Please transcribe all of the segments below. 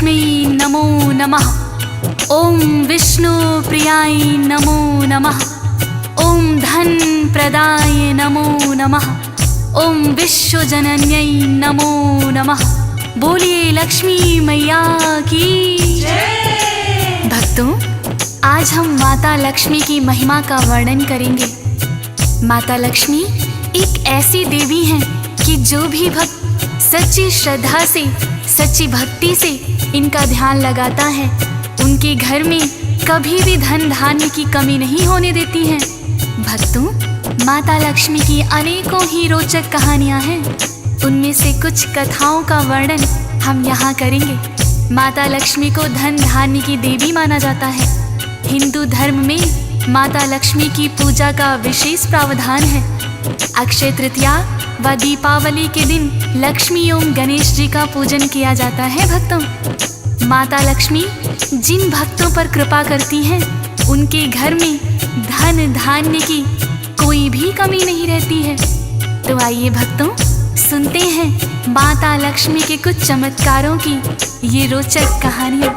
लक्ष्मी नमो नमः। ओम विष्णु प्रियाय नमो नमः। ओम धन प्रदाय नमो नमः। ओम विश्व जनन्यै नमो नमः। बोलिए लक्ष्मी मैया की जय। भक्तों, आज हम माता लक्ष्मी की महिमा का वर्णन करेंगे। माता लक्ष्मी एक ऐसी देवी हैं कि जो भी भक्त सच्ची श्रद्धा से, सच्ची भक्ति से इनका ध्यान लगाता है, उनके घर में कभी भी धन धान्य की कमी नहीं होने देती हैं। भक्तों, माता लक्ष्मी की अनेकों ही रोचक कहानियां हैं। उनमें से कुछ कथाओं का वर्णन हम यहाँ करेंगे। माता लक्ष्मी को धन धान्य की देवी माना जाता है। हिंदू धर्म में माता लक्ष्मी की पूजा का विशेष प्रावधान है। अक्षय तृतीया व दीपावली के दिन लक्ष्मी एवं गणेश जी का पूजन किया जाता है। भक्तों, माता लक्ष्मी जिन भक्तों पर कृपा करती हैं, उनके घर में धन धान्य की कोई भी कमी नहीं रहती है। तो आइए भक्तों, सुनते हैं माता लक्ष्मी के कुछ चमत्कारों की ये रोचक कहानियाँ।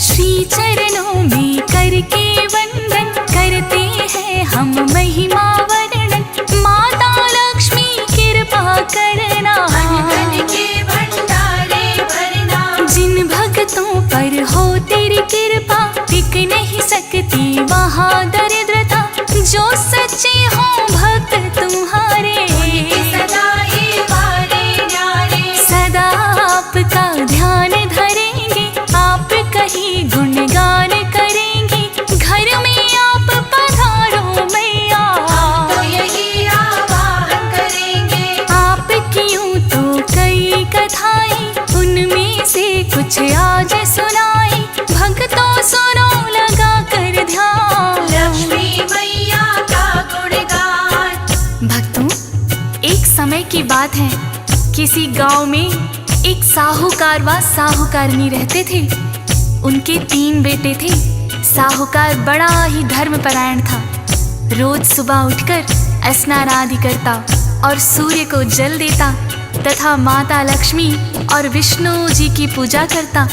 श्री चरणों में करके वंदन करते हैं हम महिमा वर्णन। माता लक्ष्मी कृपा करना, धन के भंडारे भरना। जिन भक्तों पर हो तेरी कृपा, टिक नहीं सकती वहाँ दरिद्रता। जो सच्चे हो भक्त तुम्हारे, सदा ही वारे न्यारे। सदा आपका ध्यान धरेंगे, आपका ही गुणगान करेंगे। घर में आप पधारो मैया, तो यही आवाहन करेंगे। आपकी यूं तो कई कथाएं, उनमें से कुछ आज सुनाई। भक्तों सुनो लगा कर ध्यान, लक्ष्मी मैया का गुणगान। भक्तों, एक समय की बात है। किसी गांव में एक साहूकार व साहूकारनी रहते थे। उनके 3 बेटे थे। साहूकार बड़ा ही धर्मपरायण था। रोज सुबह उठकर स्नान आदि करता और सूर्य को जल देता तथा माता लक्ष्मी और विष्णु जी की पूजा करता।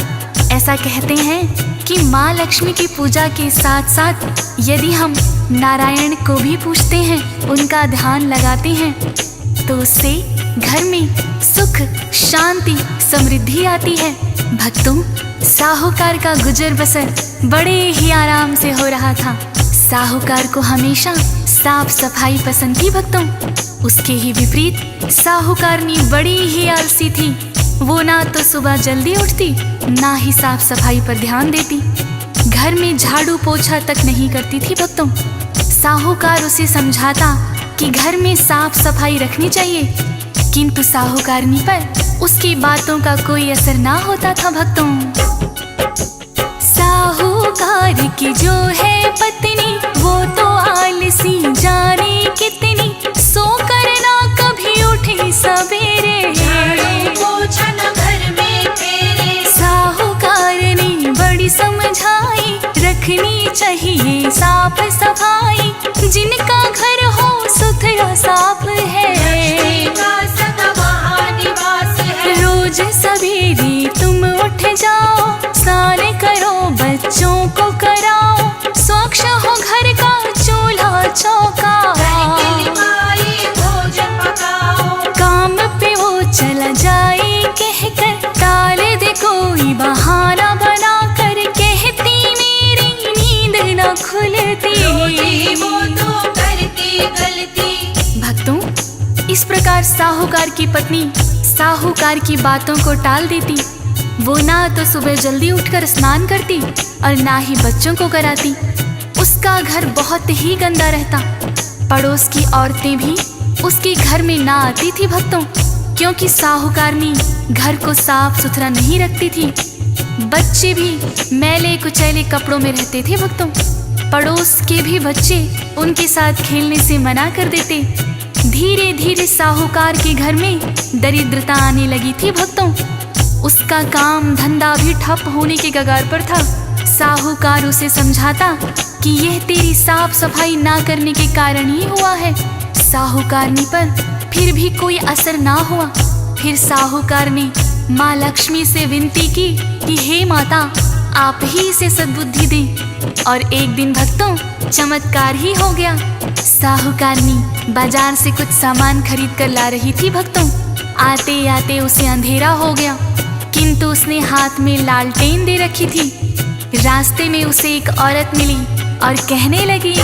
ऐसा कहते हैं कि माँ लक्ष्मी की पूजा के साथ साथ यदि हम नारायण को भी पूजते हैं, उनका ध्यान लगाते हैं, तो उससे घर में सुख, शांति, समृद्धि आती है। भक्तों, साहूकार का गुजर बसर बड़े ही आराम से हो रहा था। साहूकार को हमेशा साफ सफाई पसंद थी। भक्तों, उसके ही विपरीत साहूकारनी बड़ी ही आलसी थी। वो ना तो सुबह जल्दी उठती, ना ही साफ सफाई पर ध्यान देती। घर में झाड़ू पोछा तक नहीं करती थी। भक्तों, साहूकार उसे समझाता कि घर में साफ सफाई रखनी चाहिए, किंतु साहूकारनी पर उसकी बातों का कोई असर ना होता था। भक्तों, साहूकार की जो है पत्नी, वो तो आलसी जाने कितनी। सो करना कभी उठे सवेरे, झाड़ू पोछा न घर में फेरे। साहूकारनी बड़ी समझाई, रखनी चाहिए साफ सफाई। जिनका घर हो सुथरा साफ है, लक्ष्मी का सदा वहाँ निवास है। रोज सवेरे तुम उठ जाओ, स्नान करो, बच्चों को कराओ। स्वच्छ हो घर का चूल्हा चौका, घर की लिपाई भोजन पकाओ। काम पे वो चला जाए कहकर, टाल दे कोई बहाना बना कर। कहती मेरी नींद न खुलती, वो तो करती गलती। भक्तों, इस प्रकार साहूकार की पत्नी साहूकार की बातों को टाल देती। वो ना तो सुबह जल्दी उठकर स्नान करती और ना ही बच्चों को कराती। उसका घर बहुत ही गंदा रहता। पड़ोस की औरतें भी उसके घर में ना आती थी। भक्तों, क्योंकि साहूकारनी घर को साफ सुथरा नहीं रखती थी। बच्चे भी मैले कुचैले कपड़ों में रहते थे। भक्तों, पड़ोस के भी बच्चे उनके साथ खेलने से मना कर देते। धीरे धीरे साहूकार के घर में दरिद्रता आने लगी थी। भक्तों, उसका काम धंधा भी ठप होने के कगार पर था। साहूकार उसे समझाता कि यह तेरी साफ सफाई ना करने के कारण ही हुआ है। साहूकारनी पर फिर भी कोई असर ना हुआ। फिर साहूकार ने माँ लक्ष्मी से विनती की कि हे माता, आप ही इसे सद्बुद्धि दें। और एक दिन भक्तों चमत्कार ही हो गया। साहूकारनी बाजार से कुछ सामान खरीद कर ला रही थी भक्तों। आते आते उसे अंधेरा हो गया, किंतु उसने हाथ में लालटेन दे रखी थी। रास्ते में उसे एक औरत मिली और कहने लगी,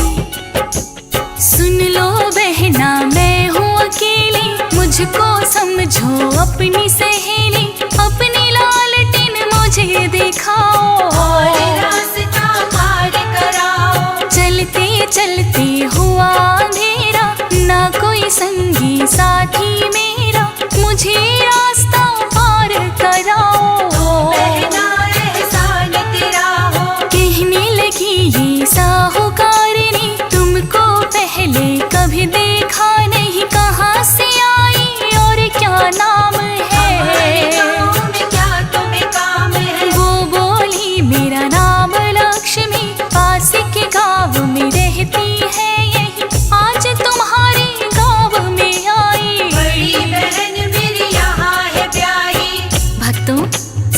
सुन लो बहना, मैं हूँ अकेली, मुझको समझो अपनी सहेली। अपनी लालटेन मुझे दिखाओ और रास्ता पार कराओ। चलते चलते हुआ अंधेरा, ना कोई संगी साथी मेरा, मुझे रास्ता पार कराओ। बहना एहसान तेरा हो। कहने लगी ये साहूकारनी, तुमको पहले कभी देखा नहीं, कहाँ से आई और क्या नाम है? गाँव में क्या तुम्हें काम है? वो बोली मेरा नाम लक्ष्मी, पास के गाँव में रहती है यही, आज तुम्हारे गाँव में आई। बड़ी बहन मेरी यहाँ है ब्याही। भक्तों,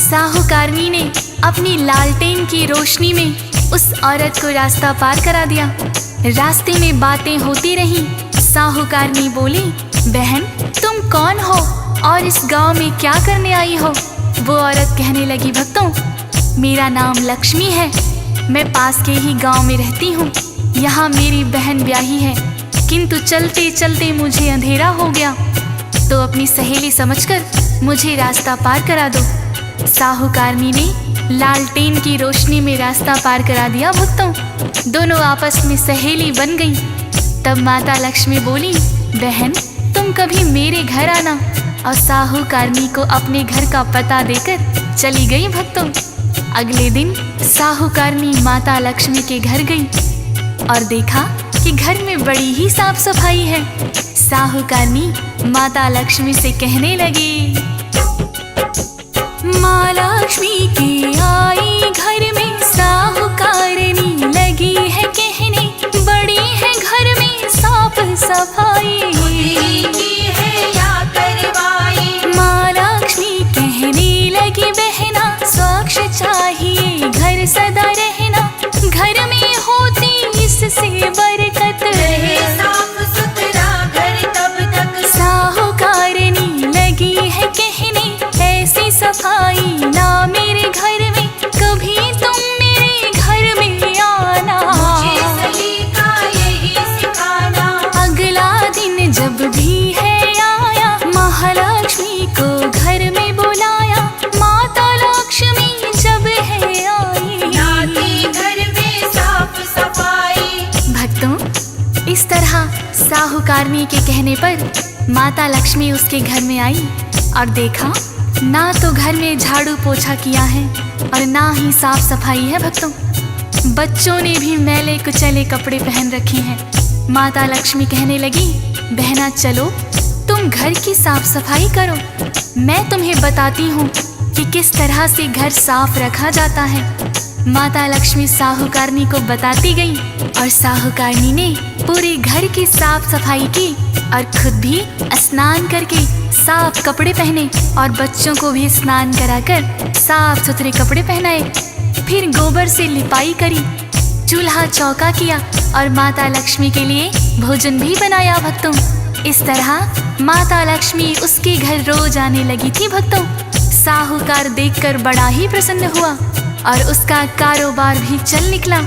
साहूकारनी ने अपनी लालटेन की रोशनी में उस औरत को रास्ता पार करा दिया। रास्ते में बातें होती रही। साहूकारनी बोली, बहन तुम कौन हो और इस गांव में क्या करने आई हो? वो औरत कहने लगी, भक्तों मेरा नाम लक्ष्मी है, मैं पास के ही गांव में रहती हूँ। यहाँ मेरी बहन ब्याही है, किंतु चलते चलते मुझे अंधेरा हो गया, तो अपनी सहेली समझकर मुझे रास्ता पार करा दो। साहूकारनी ने लालटेन की रोशनी में रास्ता पार करा दिया। भक्तों दोनों आपस में सहेली बन गई। तब माता लक्ष्मी बोली, बहन तुम कभी मेरे घर आना। और साहूकारनी को अपने घर का पता देकर चली गई। भक्तों अगले दिन साहूकारनी माता लक्ष्मी के घर गई और देखा कि घर में बड़ी ही साफ सफाई है। साहूकारनी माता लक्ष्मी से कहने लगी, माँ लक्ष्मी की आई घर में, साहूकारनी लगी है कहने, बड़ी है घर में साफ सफाई, की है या करवाई। माँ लक्ष्मी कहने लगी, बहना स्वच्छ चाहिए घर सदा रहना, घर में होती इससे बरकत, रहे साफ सुथरा घर तब तक। साहूकारनी लगी है कहने, ऐसी सफाई ना मेरे घर में, कभी तुम मेरे घर में आना। मुझे सलीका यही सिखाना। अगला दिन जब भी है आया, महालक्ष्मी को घर में बुलाया, माता लक्ष्मी जब है आई, लाती घर में साफ सफाई। भक्तों इस तरह साहूकारनी के कहने पर माता लक्ष्मी उसके घर में आई और देखा ना तो घर में झाड़ू पोछा किया है और ना ही साफ सफाई है। भक्तों बच्चों ने भी मैले कुचले कपड़े पहन रखे हैं। माता लक्ष्मी कहने लगी, बहना चलो तुम घर की साफ सफाई करो, मैं तुम्हें बताती हूँ कि किस तरह से घर साफ रखा जाता है। माता लक्ष्मी साहूकारनी को बताती गई और साहूकारनी ने पूरे घर की साफ सफाई की और खुद भी स्नान करके साफ कपड़े पहने और बच्चों को भी स्नान कराकर साफ सुथरे कपड़े पहनाए। फिर गोबर से लिपाई करी, चूल्हा चौका किया और माता लक्ष्मी के लिए भोजन भी बनाया। भक्तों इस तरह माता लक्ष्मी उसके घर रोज आने लगी थी। भक्तों साहूकार देखकर बड़ा ही प्रसन्न हुआ और उसका कारोबार भी चल निकला।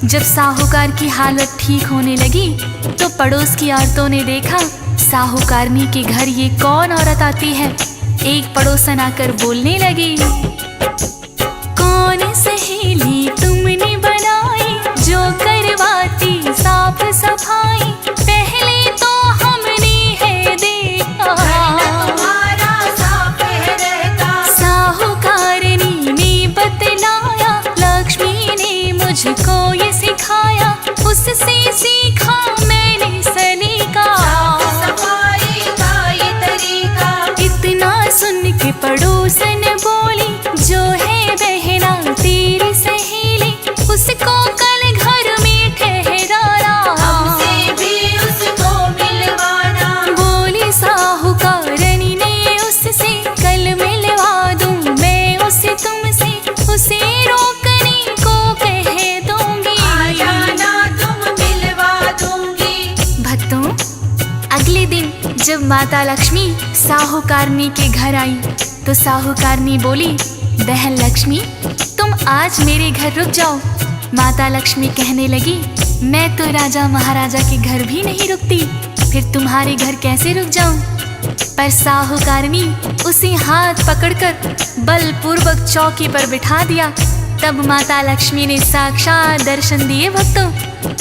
जब साहूकार की हालत ठीक होने लगी तो पड़ोस की औरतों ने देखा साहूकारनी के घर ये कौन औरत आती है। एक पड़ोसन आकर बोलने लगी, कौन सहेली तुमने बनाई जो करवाती साफ सफाई, पहले तो हमने है देखा तुम्हारा साफ है रहता। साहूकारनी ने बतलाया, लक्ष्मी ने मुझको ये सिखाया, उससे सीखा मैंने सलीका, साफ सफाई का ये तरीका। इतना सुन के पड़ोसन बोली, जो है बहना तेरी सहेली, माता लक्ष्मी साहूकारनी के घर आई तो साहूकारनी बोली, बहन लक्ष्मी तुम आज मेरे घर रुक जाओ। माता लक्ष्मी कहने लगी, मैं तो राजा महाराजा के घर भी नहीं रुकती, फिर तुम्हारे घर कैसे रुक जाऊं? पर साहूकारनी उसे हाथ पकड़कर बलपूर्वक चौकी पर बिठा दिया। तब माता लक्ष्मी ने साक्षात दर्शन दिए भक्तों।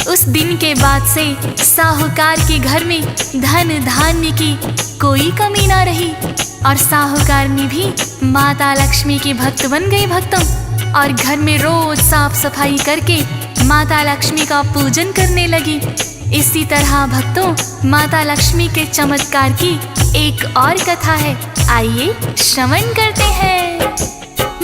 उस दिन के बाद से साहूकार के घर में धन धान्य की कोई कमी ना रही और साहूकारनी भी माता लक्ष्मी की भक्त बन गई भक्तों, और घर में रोज साफ सफाई करके माता लक्ष्मी का पूजन करने लगी। इसी तरह भक्तों माता लक्ष्मी के चमत्कार की एक और कथा है, आइए श्रवण करते हैं।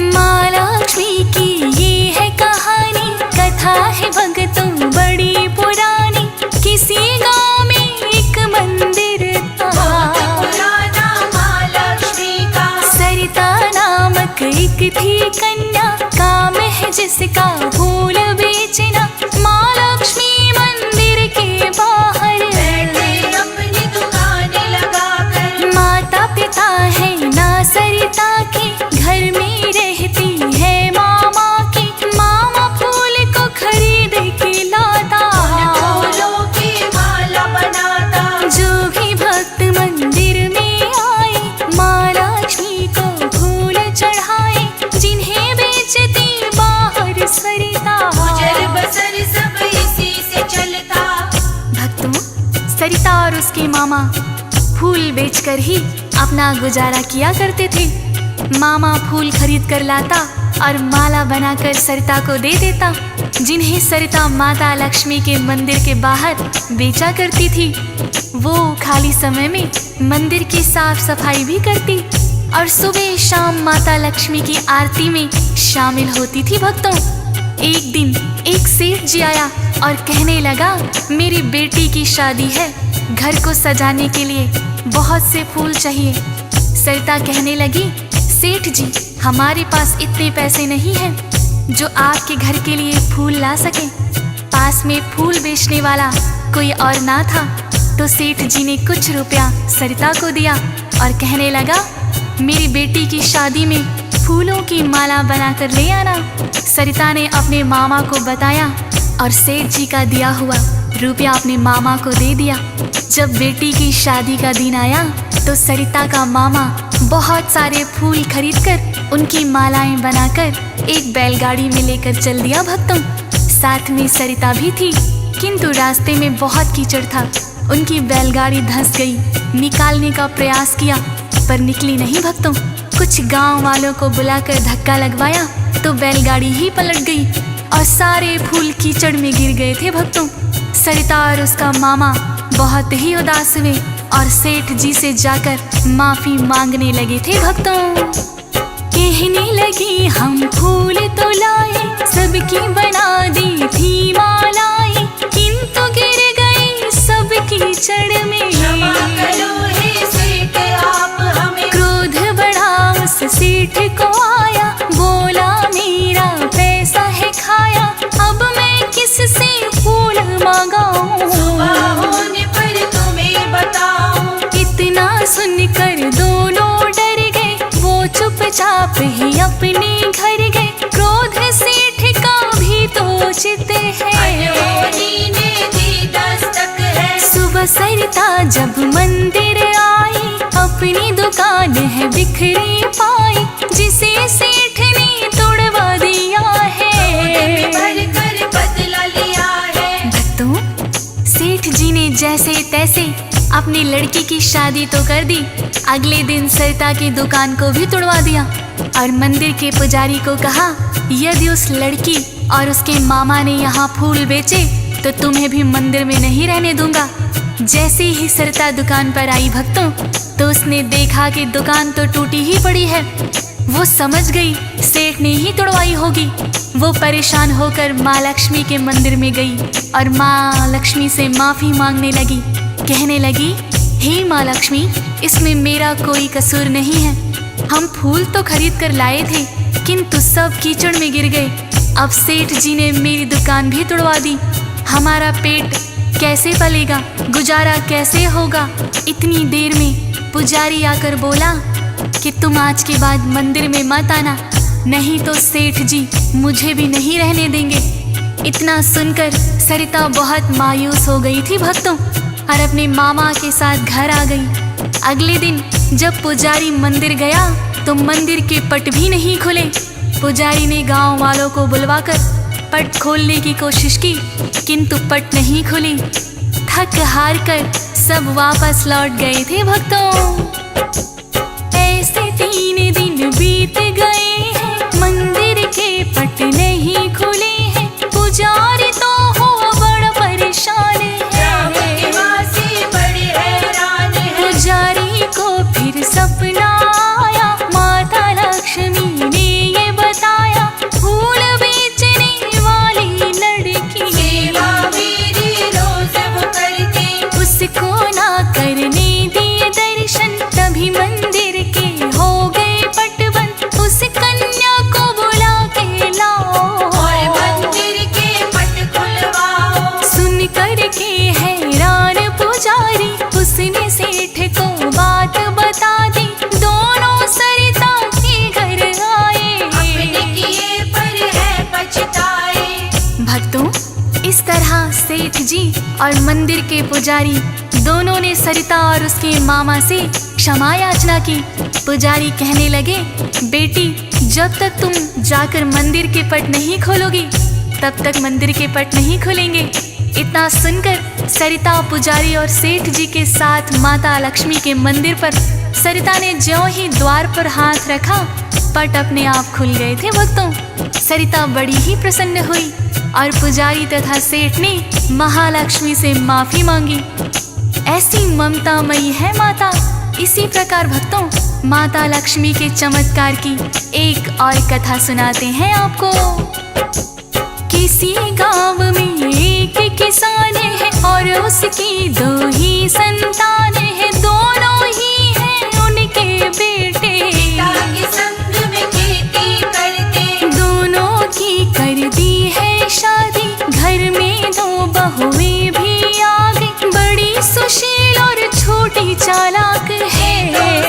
माँ लक्ष्मी की ये है कहानी, कथा है भक्तों बड़ी पुरानी। किसी गांव में एक मंदिर था, पुराना माँ लक्ष्मी का। सरिता नामक एक थी कन्या, काम है जिसका फूल बेचना। माँ लक्ष्मी मंदिर के बाहर बैठे अपनी दुकान लगाकर। माता पिता है ना सरिता के, घर में रहती है मामा की। मामा फूल को खरीद के लाता, फूलों की माला बनाता। जो भी भक्त मंदिर में आए माँ लक्ष्मी को फूल चढ़ाए। जिन्हें बेचती बाहर सरिता, गुजर बसर सब इसी से चलता। भक्तों सरिता और उसके मामा फूल बेचकर ही अपना गुजारा किया करते थे। मामा फूल खरीद कर लाता और माला बनाकर सरिता को दे देता, जिन्हें सरिता माता लक्ष्मी के मंदिर के बाहर बेचा करती थी। वो खाली समय में मंदिर की साफ सफाई भी करती और सुबह शाम माता लक्ष्मी की आरती में शामिल होती थी भक्तों। एक दिन एक सेठ जी आया और कहने लगा, मेरी बेटी की शादी है, घर को सजाने के लिए बहुत से फूल चाहिए। सरिता कहने लगी, सेठ जी हमारे पास इतने पैसे नहीं हैं जो आपके घर के लिए फूल ला सके। पास में फूल बेचने वाला कोई और ना था तो सेठ जी ने कुछ रुपया सरिता को दिया और कहने लगा, मेरी बेटी की शादी में फूलों की माला बनाकर ले आना। सरिता ने अपने मामा को बताया और सेठ जी का दिया हुआ रुपया अपने मामा को दे दिया। जब बेटी की शादी का दिन आया तो सरिता का मामा बहुत सारे फूल खरीदकर उनकी मालाएं बनाकर एक बैलगाड़ी में लेकर चल दिया भक्तों। साथ में सरिता भी थी, किंतु रास्ते में बहुत कीचड़ था। उनकी बैलगाड़ी धंस गई। निकालने का प्रयास किया पर निकली नहीं भक्तों। कुछ गांव वालों को बुलाकर धक्का लगवाया तो बैलगाड़ी ही पलट गई और सारे फूल कीचड़ में गिर गए थे भक्तों। सरिता और उसका मामा बहुत ही उदास हुए और सेठ जी से जाकर माफी मांगने लगे थे भक्तों। कहने लगी, हम फूल तो लाए, सबकी बना दी थी मालाएं, किंतु गिर गए सब कीचड़ में। क्षमा करो हे सेठ आप हमें। क्रोध बढ़ा उस सेठ को आया, बोला मेरा पैसा है खाया, अब मैं किससे फूल मांगाऊं? सुबह होने पर तुम्हें बताऊं। इतना सुनकर दोनों डर गए, वो चुपचाप ही अपने घर गए। क्रोध सेठ का भी तो चित है, अनहोनी ने दी दस्तक है। सुबह सरिता जब मंदिर आई, अपनी दुकान है बिखरी पाई, जिसे सेठ ने तोड़वा दिया है। भर कर बदला लिया है। भक्तों सेठ जी ने जैसे तैसे अपनी लड़की की शादी तो कर दी, अगले दिन सरिता की दुकान को भी तोड़वा दिया और मंदिर के पुजारी को कहा, यदि उस लड़की और उसके मामा ने यहाँ फूल बेचे तो तुम्हें भी मंदिर में नहीं रहने दूंगा। जैसे ही सरिता दुकान पर आई भक्तों तो उसने देखा कि दुकान तो टूटी ही पड़ी है। वो समझ गई सेठ ने ही तोड़वाई होगी। वो परेशान होकर माँ लक्ष्मी के मंदिर में गई और माँ लक्ष्मी से माफी मांगने लगी। कहने लगी, हे माँ लक्ष्मी, इसमें मेरा कोई कसूर नहीं है। हम फूल तो खरीद कर लाए थे किंतु सब कीचड़ में गिर गए। अब सेठ जी ने मेरी दुकान भी तोड़वा दी। हमारा पेट कैसे पलेगा, गुजारा कैसे होगा। इतनी देर में पुजारी आकर बोला कि तुम आज के बाद मंदिर में मत आना, नहीं तो सेठ जी मुझे भी नहीं रहने देंगे। इतना सुनकर सरिता बहुत मायूस हो गई थी भक्तों, और अपने मामा के साथ घर आ गई। अगले दिन जब पुजारी मंदिर गया तो मंदिर के पट भी नहीं खुले। पुजारी ने गांव वालों को बुलवाकर पट खोलने की कोशिश की, किंतु पट नहीं खुली। थक हार कर सब वापस लौट गए थे भक्तों। ऐसे 3 दिन बीत गए हैं, मंदिर के पट नहीं खुले हैं। पुजारी तो हो बड़ा परेशान है, पुजारी को फिर सपना आया। माता लक्ष्मी ने ये बताया, फूल बेचने वाली लड़की सेवा मेरी रोज वो करती, उसको ना करने दिए दर्शन। तभी मंदिर के हो गए पटबंद, उस कन्या को बुला के लाओ और मंदिर के पट खुलवाओ। सुन कर के हैरान पुजारी, उसने सेठ को बात बता दी। दोनों सरिता के घर आए, अपने किए पर है पछताए। भक्तों, इस तरह सेठ जी और मंदिर के पुजारी दोनों ने सरिता और उसके मामा से क्षमा याचना की। पुजारी कहने लगे, बेटी जब तक तुम जाकर मंदिर के पट नहीं खोलोगी तब तक मंदिर के पट नहीं खुलेंगे। इतना सुनकर सरिता पुजारी और सेठ जी के साथ माता लक्ष्मी के मंदिर पर, सरिता ने ज्यों ही द्वार पर हाथ रखा, पट अपने आप खुल गए थे भक्तों। सरिता बड़ी ही प्रसन्न हुई और पुजारी तथा सेठ ने महालक्ष्मी से माफी मांगी। ऐसी ममतामयी है माता। इसी प्रकार भक्तों, माता लक्ष्मी के चमत्कार की एक और कथा सुनाते हैं आपको। किसी गांव में एक किसान है और उसकी 2 ही संतान है। दोनों ही हैं उनके बेटे, पिता के संग में खेती करते, दोनों की कर दी है शादी। घर में 2 बहुएं भी आ गई, बड़ी सुशील और छोटी चालाक है।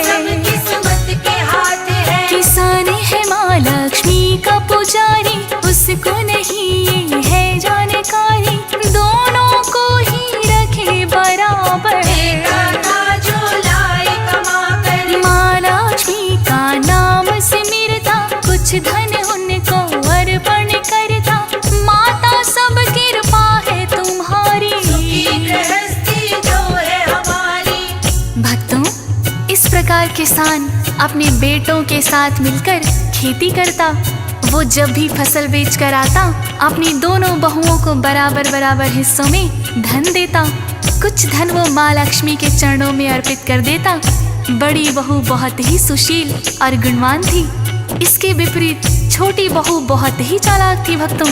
सब किस्मत के हाथ है। किसान है माँ लक्ष्मी का पुजारी, उसको नहीं ये है जानकारी। दोनों को ही रखे बराबर, बेटा था जो लाए कमा कर। माँ लक्ष्मी का नाम सिमरता, कुछ धन उनको अर्पण करता। माता सब कृपा है तुम्हारी, गृहस्थी जो है हमारी। भक्तों, इस प्रकार किसान अपने बेटों के साथ मिलकर खेती करता। वो जब भी फसल बेच कर आता, अपनी दोनों बहुओं को बराबर बराबर हिस्सों में धन देता। कुछ धन वो माँ लक्ष्मी के चरणों में अर्पित कर देता। बड़ी बहू बहुत ही सुशील और गुणवान थी। इसके विपरीत छोटी बहू बहुत ही चालाक थी भक्तों।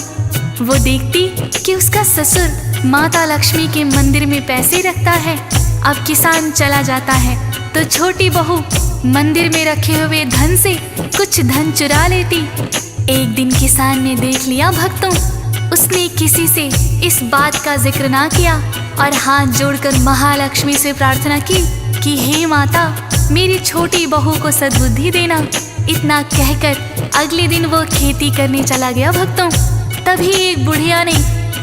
वो देखती कि उसका ससुर माता लक्ष्मी के मंदिर में पैसे रखता है। अब किसान चला जाता है तो छोटी बहू मंदिर में रखे हुए धन से कुछ धन चुरा लेती। एक दिन किसान ने देख लिया भक्तों, उसने किसी से इस बात का जिक्र ना किया और हाथ जोड़कर महालक्ष्मी से प्रार्थना की कि हे माता, मेरी छोटी बहू को सद्बुद्धि देना। इतना कहकर अगले दिन वो खेती करने चला गया भक्तों। तभी एक बुढ़िया ने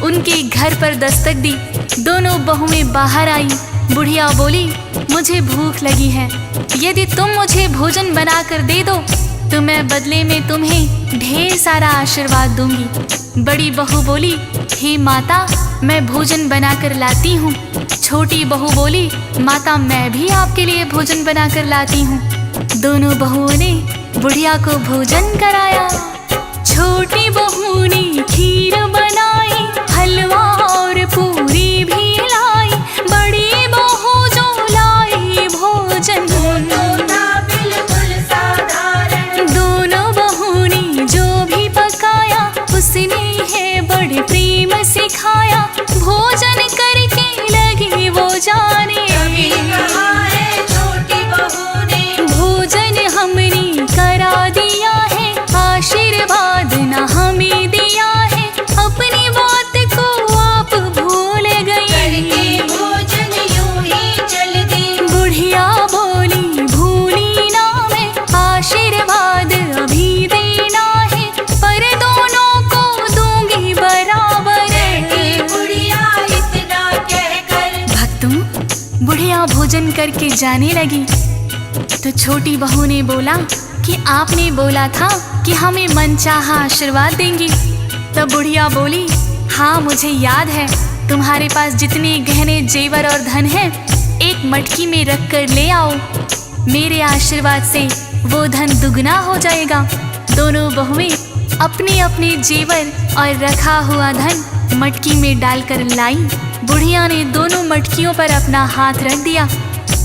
उनके घर पर दस्तक दी। दोनों बहुएं बाहर आई। बुढ़िया बोली, मुझे भूख लगी है, यदि तुम मुझे भोजन बनाकर दे दो तो मैं बदले में तुम्हें ढेर सारा आशीर्वाद दूंगी। बड़ी बहू बोली, हे माता, मैं भोजन बनाकर लाती हूँ। छोटी बहू बोली, माता मैं भी आपके लिए भोजन बनाकर लाती हूँ। दोनों बहुओं ने बुढ़िया को भोजन कराया। छोटी बहू ने खीर बनाई, हलवा और पूरी भी लाई। बड़ी बहू जो लाई भोजन, बिल्कुल साधारण। दोनों बहू ने जो भी पकाया उसने है बड़े प्रेम सिखाया। भोजन करके लगी वो जाने, कभी कहा है छोटी बहू ने, भोजन हमने करा दिया है, आशीर्वाद न हमें दिया है। अपनी बात को आप भूल करके जाने लगी। तो छोटी बहू ने बोला कि आपने बोला था कि हमें मनचाहा आशीर्वाद देंगी। तब बुढ़िया बोली, हाँ मुझे याद है, तुम्हारे पास जितने गहने जेवर और धन है एक मटकी में रख कर ले आओ, मेरे आशीर्वाद से वो धन दुगना हो जाएगा। दोनों बहुएं अपने अपने जेवर और रखा हुआ धन मटकी में डालकर लाई। बुढ़िया ने दोनों मटकियों पर अपना हाथ रख दिया।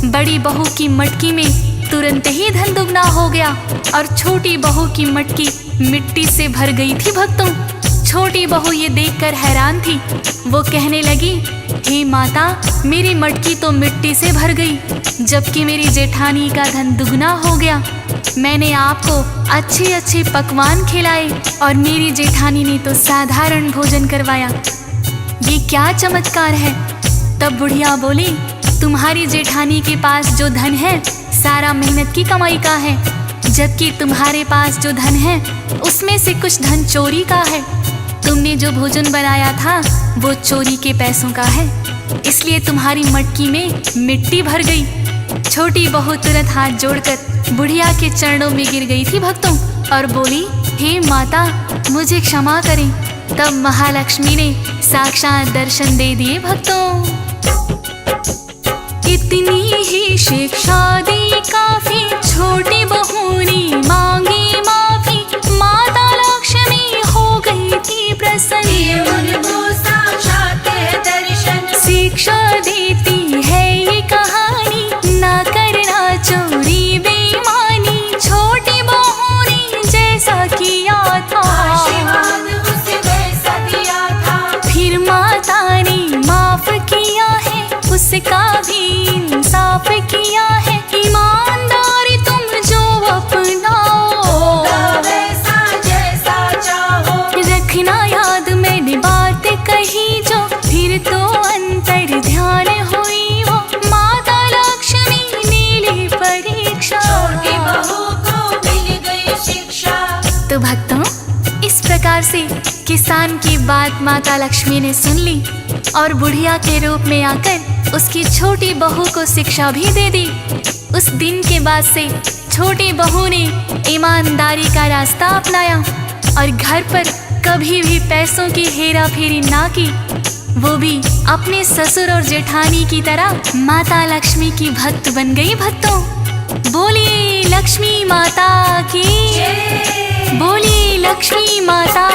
बड़ी बहू की मटकी में तुरंत ही धन दुगना हो गया और छोटी बहू की मटकी मिट्टी से भर गई थी। भक्तों, छोटी बहू ये देखकर हैरान थी। वो कहने लगी, हे माता, मेरी मटकी तो मिट्टी से भर गई, जबकि मेरी जेठानी का धन दुगना हो गया। मैंने आपको अच्छे अच्छे पकवान खिलाए और मेरी जेठानी ने तो साधारण भोजन करवाया। ये क्या चमत्कार है? तब बुढ़िया बोली, तुम्हारी जेठानी के पास जो धन है सारा मेहनत की कमाई का है, जबकि तुम्हारे पास जो धन है उसमें से कुछ धन चोरी का है। तुमने जो भोजन बनाया था वो चोरी के पैसों का है, इसलिए तुम्हारी मटकी में मिट्टी भर गई। छोटी बहू तुरंत हाथ जोड़कर बुढ़िया के चरणों में गिर गई थी भक्तों और बोली, हे माता, मुझे क्षमा करें। तब महालक्ष्मी ने साक्षात दर्शन दे दिए। भक्तों, इतनी ही शिक्षा दी काफी, छोटी बहू ने मांगी माफी, माता लक्ष्मी हो गई थी प्रसन्न, उनको साक्षात दर्शन। शिक्षा देती है ये कहानी, ना करना चोरी बेईमानी, छोटी बहू ने जैसा किया था आशीर्वाद उसे वैसा दिया था, फिर माता ने माफ किया है, उसका भी इंसाफ किया है। ईमानदारी तुम जो अपनाओ, वैसा जैसा चाहो, रखना याद मैंने बात कही जो, फिर तो अंतर ध्यान हुई वो, माता लक्ष्मी ने ली परीक्षा, छोटी बहू को मिल गई शिक्षा। तो भक्तों, इस प्रकार से किसान की बात माता लक्ष्मी ने सुन ली और बुढ़िया के रूप में आकर उसकी छोटी बहू को शिक्षा भी दे दी। उस दिन के बाद से छोटी बहू ने ईमानदारी का रास्ता अपनाया और घर पर कभी भी पैसों की हेरा फेरी ना की। वो भी अपने ससुर और जेठानी की तरह माता लक्ष्मी की भक्त बन गई। भक्तों, बोलिए लक्ष्मी माता की, बोलिए लक्ष्मी माता